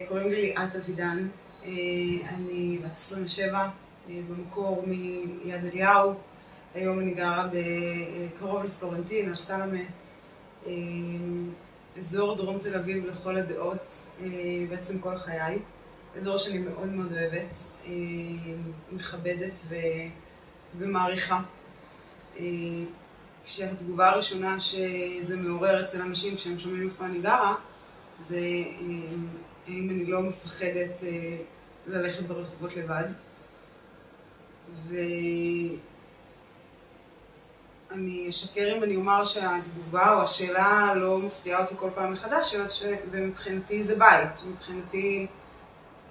קוראים לי ליאת אבידן, אני בת 27, במקור מיד אליהו, היום אני גרה קרוב לפלורנטין, על סלמה, אזור דרום תל אביב לכל הדעות, בעצם כל חיי, אזור שאני מאוד מאוד אוהבת, מכבדת ומעריכה. כשהתגובה הראשונה שזה מעורר אצל אנשים כשהם שומעים איפה אני גרה, זה האם אני לא מפחדת ללכת ברחובות לבד. ואני אשקר אם אני אומר שהתגובה או השאלה לא מפתיעה אותי כל פעם מחדש, ומבחינתי זה בית. מבחינתי,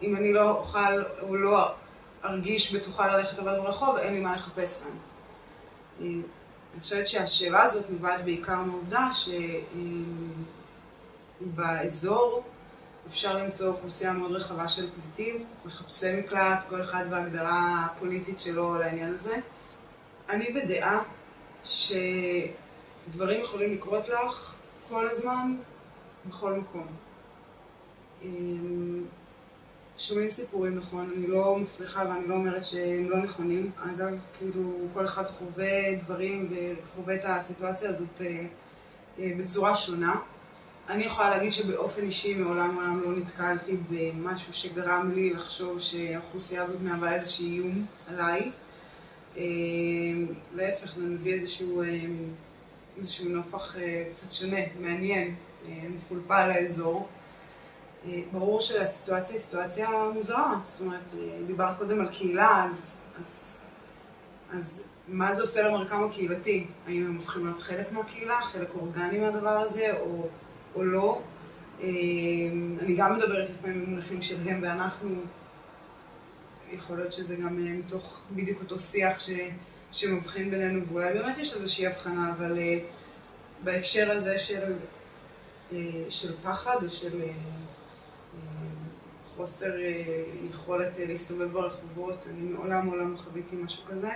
אם אני לא אוכל או לא ארגיש בטוחה ללכת לבד ברחוב, אין לי מה לחפש כאן. אני חושבת שהשאלה הזאת נובעת בעיקר מהעובדה שבאזור אפשר למצוא אוכלוסייה מאוד רחבה של פליטים, מחפשי מקלט, כל אחד בהגדרה הפוליטית שלו לעניין הזה. אני בדעה שדברים יכולים לקרות לך כל הזמן, בכל מקום. שומעים סיפורים, נכון, אני לא מפריחה ואני לא אומרת שהם לא נכונים. אגב, כאילו כל אחד חווה דברים וחווה את הסיטואציה הזאת בצורה שונה. אני יכולה להגיד שבאופן אישי מעולם לא נתקלתי במשהו שגרם לי לחשוב שהאוכלוסייה הזאת מהווה איזשהו איום עליי. להפך, זה מביא איזשהו נופח קצת שונה, מעניין, מפולפל לאזור. ברור שהסיטואציה היא סיטואציה מוזרה, זאת אומרת, דיברת קודם על קהילה, אז מה זה עושה למרקם הקהילתי? האם הם הופכים להיות חלק מהקהילה, חלק אורגני מהדבר הזה, או לא? אני גם מדברת לפעמים במונחים של הם ואנחנו, יכול להיות שזה גם מתוך בדיוק אותו שיח שמבחין בינינו, ואולי באמת יש איזושהי הבחנה, אבל בהקשר הזה של פחד או של חוסר יכולת להסתובב ברחובות, אני מעולם לא חוויתי משהו כזה,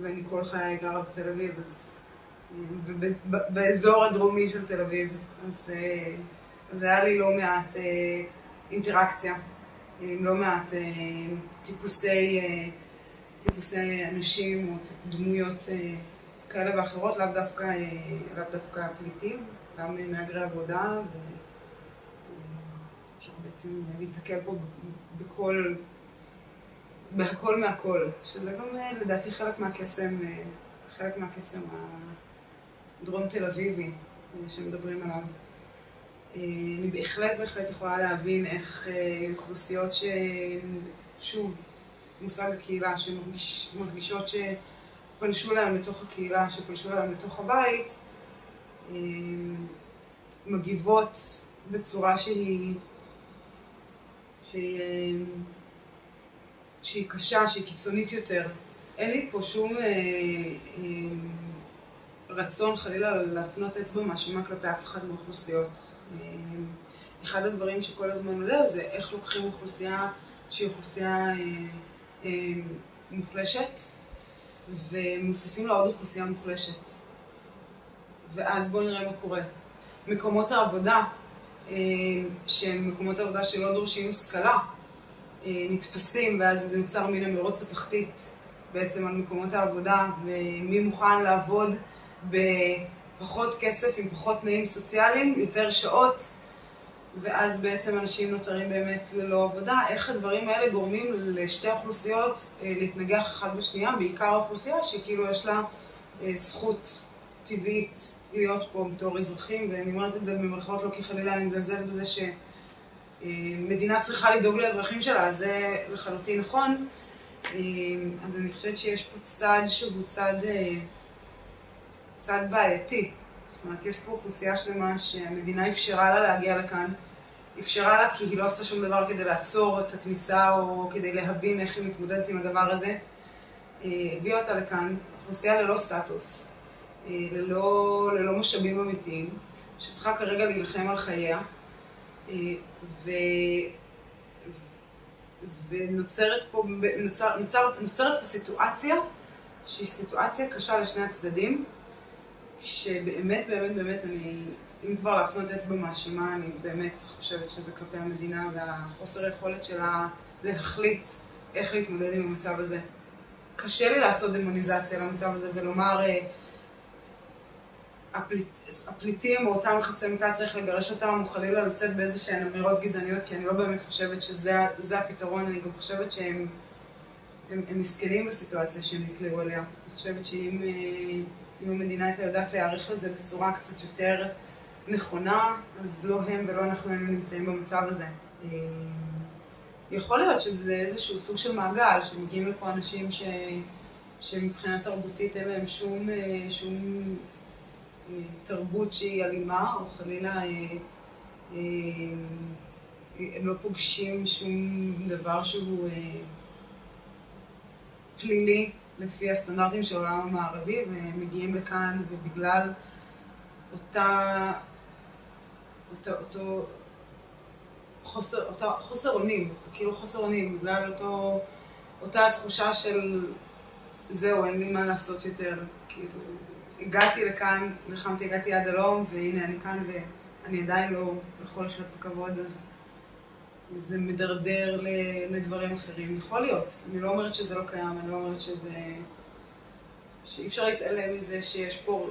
ואני כל חיי גרה בתל אביב, ובאזור הדרומי של תל אביב, אז היה לי לא מעט אינטראקציה, עם לא מעט טיפוסי אנשים או דמויות כאלה ואחרות, לאו דווקא פליטים, גם מהגרי עבודה, אפשר בעצם להתעכל פה בהכל מהכל, שזה גם לדעתי חלק מהקסם הדרום תל אביבי שמדברים עליו. אני בהחלט יכולה להבין איך אוכלוסיות שוב, מושג הקהילה, שמרגישות שפלשו להם לתוך הקהילה, שפלשו להם לתוך הבית, מגיבות בצורה שהיא קשה, שהיא קיצונית יותר. אין לי פה שום רצון חלילה להפנות אצבע מאשימה כלפי אף אחד מהאוכלוסיות. אחד הדברים שכל הזמן עולה זה איך לוקחים אוכלוסייה שהיא אוכלוסייה מוחלשת ומוסיפים לה עוד אוכלוסייה מוחלשת. ואז בואו נראה מה קורה. מקומות העבודה, שהם מקומות העבודה שלא דורשים השכלה, נתפסים, ואז זה נוצר מן המרוץ התחתית בעצם על מקומות העבודה, ומי מוכן לעבוד בפחות כסף, עם פחות תנאים סוציאליים, יותר שעות, ואז בעצם אנשים נותרים באמת ללא עבודה. איך הדברים האלה גורמים לשתי אוכלוסיות להתנגח אחד בשנייה, בעיקר האוכלוסייה שכאילו יש לה זכות טבעית להיות פה בתור אזרחים, ואני אומרת את זה במרכאות לא כי חלילה אני מזלזל בזה שמדינה צריכה לדאוג לאזרחים שלה, זה לחלוטין נכון, אבל אני חושבת שיש פה צד שהוא צד בעייתי. זאת אומרת, יש פה אוכלוסייה שלמה שהמדינה אפשרה לה להגיע לכאן, אפשרה לה כי היא לא עשתה שום דבר כדי לעצור את הכניסה או כדי להבין איך היא מתמודדת עם הדבר הזה, הביאה אותה לכאן, אוכלוסייה ללא סטטוס, ללא משאבים אמיתיים, שצריכה כרגע להילחם על חייה, ונוצרת פה סיטואציה שהיא סיטואציה קשה לשני הצדדים, שבאמת אני אם כבר להפנות אצבע מאשימה, אני באמת חושבת שזה כלפי המדינה והחוסר היכולת שלה להחליט איך להתמודד עם המצב הזה. קשה לי לעשות דמוניזציה למצב הזה ולומר הפליטים או אותם מחפשי מקלט צריך לגרש אותם או חלילה לצאת באיזה שהן אמירות גזעניות, כי אני לא באמת חושבת שזה הפתרון. אני גם חושבת שהם מסכנים בסיטואציה שהם נקלעו אליה. אני חושבת שאם המדינה הייתה יודעת להיערך לזה בצורה קצת יותר נכונה, אז לא הם ולא אנחנו היינו נמצאים במצב הזה. יכול להיות שזה איזשהו סוג של מעגל, שמגיעים לפה אנשים שמבחינה תרבותית אין להם שום תרבות שהיא אלימה, או חלילה הם לא פוגשים שום דבר שהוא פלילי לפי הסטנדרטים של העולם המערבי, והם מגיעים לכאן ובגלל אותו חוסר אונים, כאילו חוסר אונים, בגלל אותה תחושה של זהו, אין לי מה לעשות יותר, כאילו הגעתי לכאן, נלחמתי, הגעתי עד הלום, והנה אני כאן ואני עדיין לא יכול לחיות בכבוד, אז זה מדרדר לדברים אחרים. יכול להיות, אני לא אומרת שזה לא קיים, אני לא אומרת שאי אפשר להתעלם מזה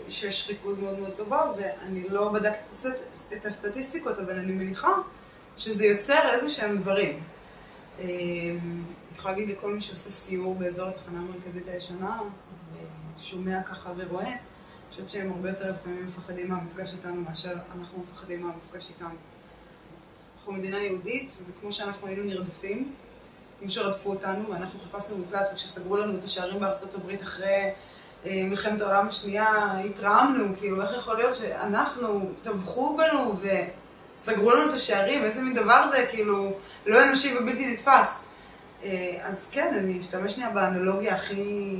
שיש ריכוז מאוד מאוד גבוה, ואני לא בדקתי את הסטטיסטיקות, אבל אני מניחה שזה יוצר איזה שהם דברים. אני יכולה להגיד לכל מי שעושה סיור באזור התחנה המרכזית הישנה, ושומע ככה ורואה, אני חושבת שהם הרבה יותר לפעמים מפחדים מהמפגש איתנו מאשר אנחנו מפחדים מהמפגש איתם. אנחנו מדינה יהודית, וכמו שאנחנו היינו נרדפים, כמו שרדפו אותנו, ואנחנו חיפשנו מקלט, וכשסגרו לנו את השערים בארצות הברית אחרי מלחמת העולם השנייה, התרעמנו, כאילו, איך יכול להיות שאנחנו טבחו בנו וסגרו לנו את השערים, איזה מין דבר זה, כאילו, לא אנושי ובלתי נתפס. אז כן, אני אשתמש שנייה באנלוגיה הכי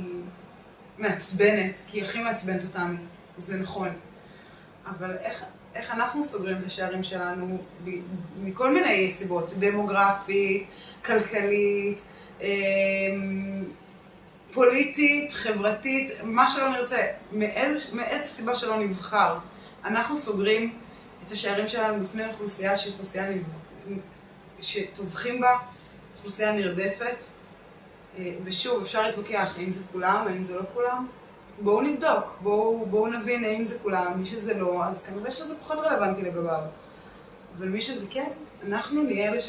מעצבנת, כי היא הכי מעצבנת אותנו, זה נכון. אבל איך אנחנו סוגרים את השערים שלנו מכל מיני סיבות, דמוגרפית, כלכלית, פוליטית, חברתית, מה שלא נרצה, מאיזה סיבה שלא נבחר. אנחנו סוגרים את השערים שלנו בפני אוכלוסייה שהיא אוכלוסייה שטובחים בה, אוכלוסייה נרדפת, ושוב, אפשר להתווכח האם זה כולם, האם זה לא כולם. בואו נבדוק, בואו נבין האם זה כולם, מי שזה לא, אז כנראה שזה פחות רלוונטי לגביו. אבל מי שזה כן, אנחנו נהיה אלה